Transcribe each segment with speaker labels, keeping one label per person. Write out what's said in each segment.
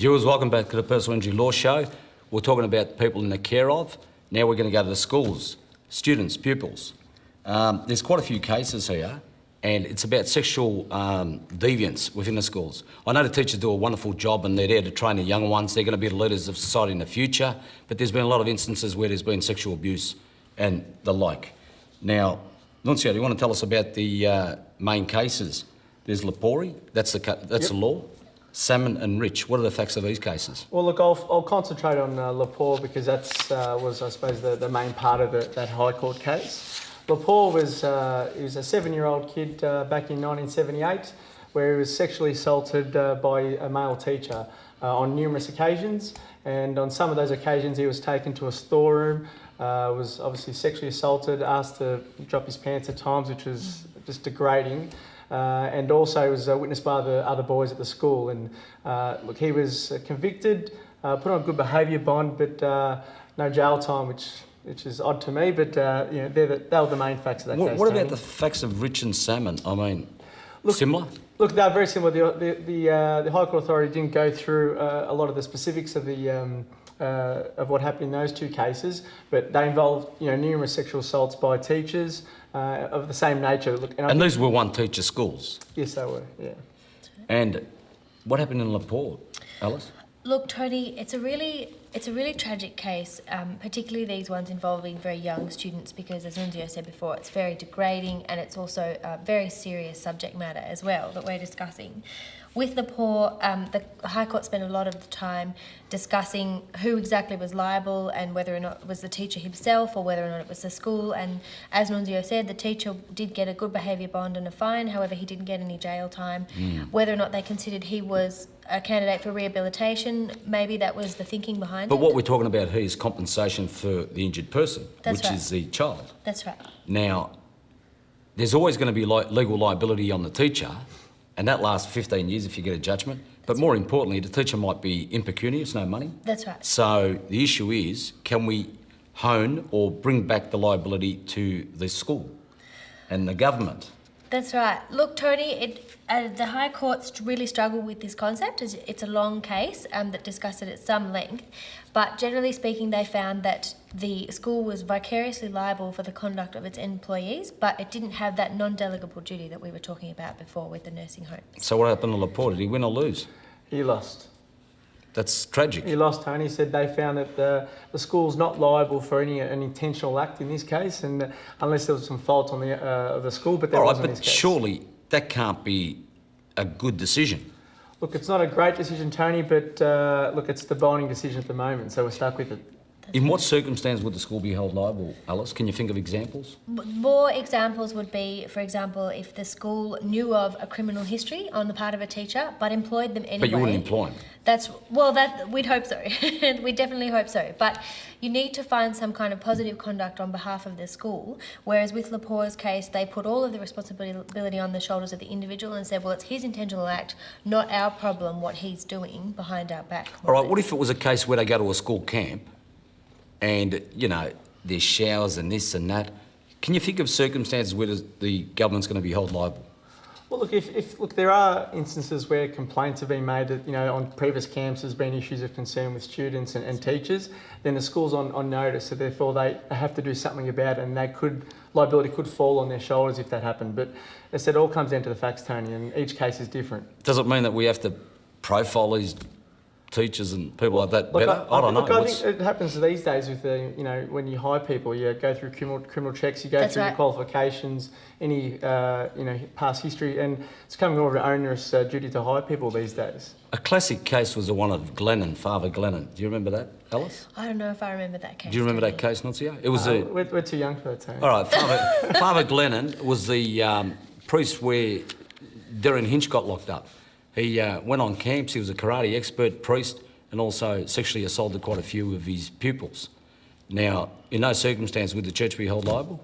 Speaker 1: Viewers, welcome back to the Personal Injury Law Show. We're talking about people in the care of. Now we're going to go to the schools, students, pupils. There's quite a few cases here, and it's about sexual deviance within the schools. I know the teachers do a wonderful job and they're there to train the young ones. They're going to be the leaders of society in the future, but there's been a lot of instances where there's been sexual abuse and the like. Now, Nuncio, do you want to tell us about the main cases? There's Lepori, that's the law. Salmon and Rich, what are the facts of these cases?
Speaker 2: Well, look, I'll concentrate on Lepore because that was, I suppose, the main part of that High Court case. Lepore was he was a 7-year-old kid back in 1978 where he was sexually assaulted by a male teacher on numerous occasions, and on some of those occasions he was taken to a storeroom, was obviously sexually assaulted, asked to drop his pants at times, which was just degrading. And also was witnessed by the other boys at the school. And look, he was convicted, put on a good behaviour bond, but no jail time, which is odd to me. But you know, they were the main facts of that case.
Speaker 1: What about the facts of Rich and Salmon? I mean, similar?
Speaker 2: Look, they're very similar. The High Court Authority didn't go through a lot of the specifics of of what happened in those two cases, but they involved numerous sexual assaults by teachers of the same nature. Look,
Speaker 1: and these were one-teacher schools?
Speaker 2: Yes, they were, yeah.
Speaker 1: And what happened in Lepore, Alice?
Speaker 3: Look, Tony, it's a really tragic case, particularly these ones involving very young students, because as Nunzio said before, it's very degrading and it's also a very serious subject matter as well that we're discussing. With Lepore, the High Court spent a lot of the time discussing who exactly was liable and whether or not it was the teacher himself or whether or not it was the school. And as Nunzio said, the teacher did get a good behaviour bond and a fine, however he didn't get any jail time. Whether or not they considered he was a candidate for rehabilitation, maybe that was the thinking behind it.
Speaker 1: But what we're talking about here is compensation for the injured person, which is the child.
Speaker 3: That's right.
Speaker 1: Now, there's always going to be legal liability on the teacher, and that lasts 15 years if you get a judgment. But more importantly, the teacher might be impecunious, no money.
Speaker 3: That's right.
Speaker 1: So the issue is, can we hone or bring back the liability to the school and the government?
Speaker 3: That's right. Look, Tony, the High Courts really struggle with this concept. It's a long case that discussed it at some length, but generally speaking, they found that the school was vicariously liable for the conduct of its employees, but it didn't have that non-delegable duty that we were talking about before with the nursing home.
Speaker 1: So what happened to Lepore? Did he win or lose?
Speaker 2: He lost.
Speaker 1: That's tragic.
Speaker 2: He lost, Tony. He said they found that the school's not liable for an intentional act in this case, and unless there was some fault on the school, but there wasn't in this case.
Speaker 1: Surely that can't be a good decision.
Speaker 2: Look, it's not a great decision, Tony, but look, it's the binding decision at the moment, so we're stuck with it.
Speaker 1: In what circumstance would the school be held liable, Alice? Can you think of examples?
Speaker 3: More examples would be, for example, if the school knew of a criminal history on the part of a teacher, but employed them anyway.
Speaker 1: But you wouldn't employ them?
Speaker 3: We'd hope so. We definitely hope so. But you need to find some kind of positive conduct on behalf of the school, whereas with Lepore's case, they put all of the responsibility on the shoulders of the individual and said, well, it's his intentional act, not our problem, what he's doing behind our back.
Speaker 1: All right, what if it was a case where they go to a school camp and, there's showers and this and that? Can you think of circumstances where the government's going to be held liable?
Speaker 2: Well, look, if there are instances where complaints have been made that, on previous camps there's been issues of concern with students and teachers, then the school's on notice, so therefore they have to do something about it, and liability could fall on their shoulders if that happened. But as I said, it all comes down to the facts, Tony, and each case is different.
Speaker 1: Does it mean that we have to profile these teachers and people like that better? I don't know.
Speaker 2: I think it happens these days with when you hire people, you go through criminal checks, you go through your qualifications, any past history, and it's becoming more of an onerous duty to hire people these days.
Speaker 1: A classic case was the one of Glennon, Father Glennon. Do you remember that, Alice?
Speaker 3: I don't know if I remember that case.
Speaker 1: Do you remember that case, Nunzio? It was
Speaker 2: we're too young for that, Tony.
Speaker 1: All right, Father Glennon was the priest where Darren Hinch got locked up. He went on camps, he was a karate expert, priest, and also sexually assaulted quite a few of his pupils. Now, in those circumstances, would the church be held liable?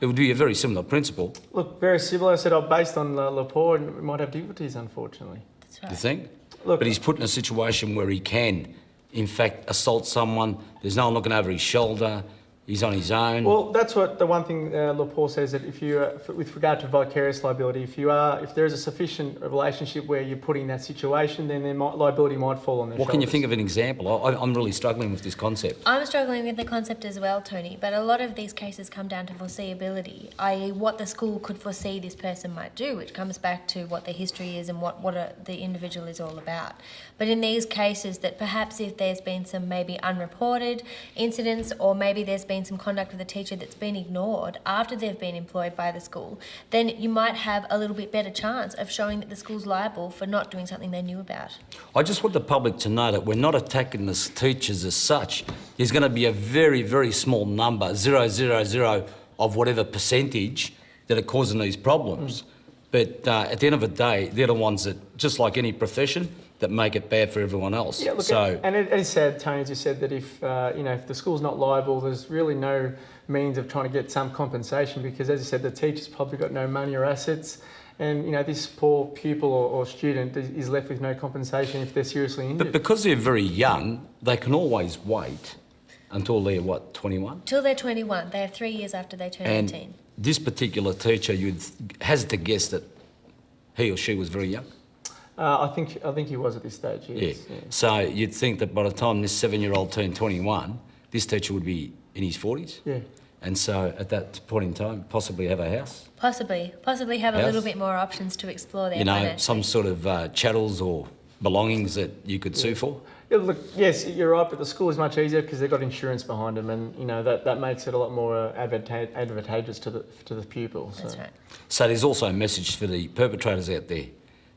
Speaker 1: It would be a very similar principle.
Speaker 2: Look, very similar. I said, based on Lepore, and we might have difficulties, unfortunately.
Speaker 3: That's right.
Speaker 1: You think?
Speaker 2: Look,
Speaker 1: but he's put in a situation where he can, in fact, assault someone. There's no one looking over his shoulder. he's on his own.
Speaker 2: Well, that's what the one thing Lepore says, that if you, with regard to vicarious liability, if there is a sufficient relationship where you're put in that situation, then liability might fall on their
Speaker 1: What
Speaker 2: shoulders.
Speaker 1: can you think of an example? I'm really struggling with this concept.
Speaker 3: I'm struggling with the concept as well, Tony, but a lot of these cases come down to foreseeability, i.e. what the school could foresee this person might do, which comes back to what their history is and what the individual is all about. But in these cases, that perhaps if there's been some maybe unreported incidents, or maybe there's been some conduct with a teacher that's been ignored after they've been employed by the school, then you might have a little bit better chance of showing that the school's liable for not doing something they knew about.
Speaker 1: I just want the public to know that we're not attacking the teachers as such. There's going to be a very, very small number, 0.000 of whatever percentage, that are causing these problems. But at the end of the day, they're the ones that, just like any profession, that make it bad for everyone else.
Speaker 2: Yeah, look, and it is sad, Tony, as you said, that if if the school's not liable, there's really no means of trying to get some compensation, because, as you said, the teacher's probably got no money or assets, and this poor pupil or student is left with no compensation if they're seriously injured.
Speaker 1: But because they're very young, they can always wait until they're, 21?
Speaker 3: Till they're 21. They have 3 years after they turn
Speaker 1: And
Speaker 3: 18.
Speaker 1: this particular teacher, you'd hazard to guess that he or she was very young.
Speaker 2: I think he was at this stage, yes.
Speaker 1: Yeah. So you'd think that by the time this 7-year-old turned 21, this teacher would be in his 40s.
Speaker 2: Yeah.
Speaker 1: And so at that point in time, possibly have a house.
Speaker 3: Possibly have a
Speaker 1: House.
Speaker 3: little bit more options to explore their
Speaker 1: You some sort of chattels or belongings that you could sue for.
Speaker 2: Yeah, look, yes, you're right, but the school is much easier because they've got insurance behind them, and that makes it a lot more advantageous to the pupil. So.
Speaker 3: That's right.
Speaker 1: So there's also a message for the perpetrators out there.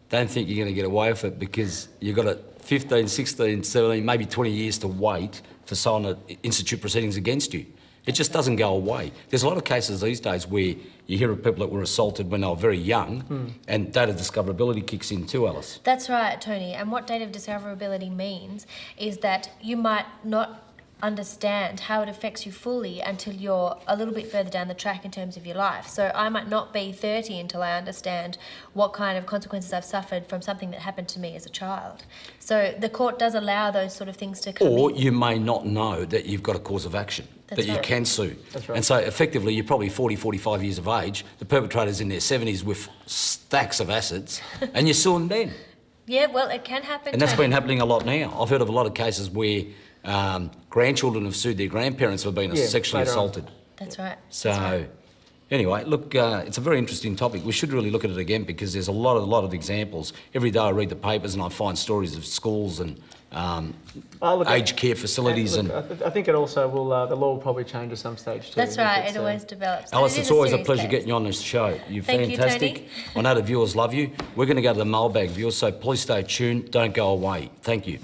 Speaker 1: Don't think you're going to get away with it, because you've got 15, 16, 17, maybe 20 years to wait for someone to institute proceedings against you. It just doesn't go away. There's a lot of cases these days where you hear of people that were assaulted when they were very young, and date of discoverability kicks in too, Alice.
Speaker 3: That's right, Tony. And what date of discoverability means is that you might not understand how it affects you fully until you're a little bit further down the track in terms of your life. So I might not be 30 until I understand what kind of consequences I've suffered from something that happened to me as a child. So the court does allow those sort of things to come
Speaker 1: Or
Speaker 3: in.
Speaker 1: you may not know that you've got a cause of action,
Speaker 3: That's
Speaker 1: that you
Speaker 3: right.
Speaker 1: can sue.
Speaker 2: That's right.
Speaker 1: And so effectively you're probably 40, 45 years of age, the perpetrator's in their 70s with stacks of assets, and you're suing them.
Speaker 3: Yeah, well, it can happen.
Speaker 1: And that's
Speaker 3: Tony.
Speaker 1: been happening a lot now. I've heard of a lot of cases where grandchildren have sued their grandparents for being sexually
Speaker 2: later on.
Speaker 1: assaulted.
Speaker 3: That's right.
Speaker 1: So,
Speaker 3: That's right.
Speaker 1: anyway, look, it's a very interesting topic. We should really look at it again, because there's a lot of examples. Every day I read the papers and I find stories of schools and aged care facilities.
Speaker 2: And look, I think it also will. The law will probably change at some stage too.
Speaker 3: That's right.
Speaker 2: It's,
Speaker 3: It always develops.
Speaker 1: Alice,
Speaker 3: It is
Speaker 1: it's always a
Speaker 3: serious
Speaker 1: pleasure
Speaker 3: case.
Speaker 1: getting you on this show. You're
Speaker 3: Thank you,
Speaker 1: fantastic.
Speaker 3: Tony.
Speaker 1: I know the viewers love you. We're going to go to the mailbag, viewers, so please stay tuned. Don't go away. Thank you.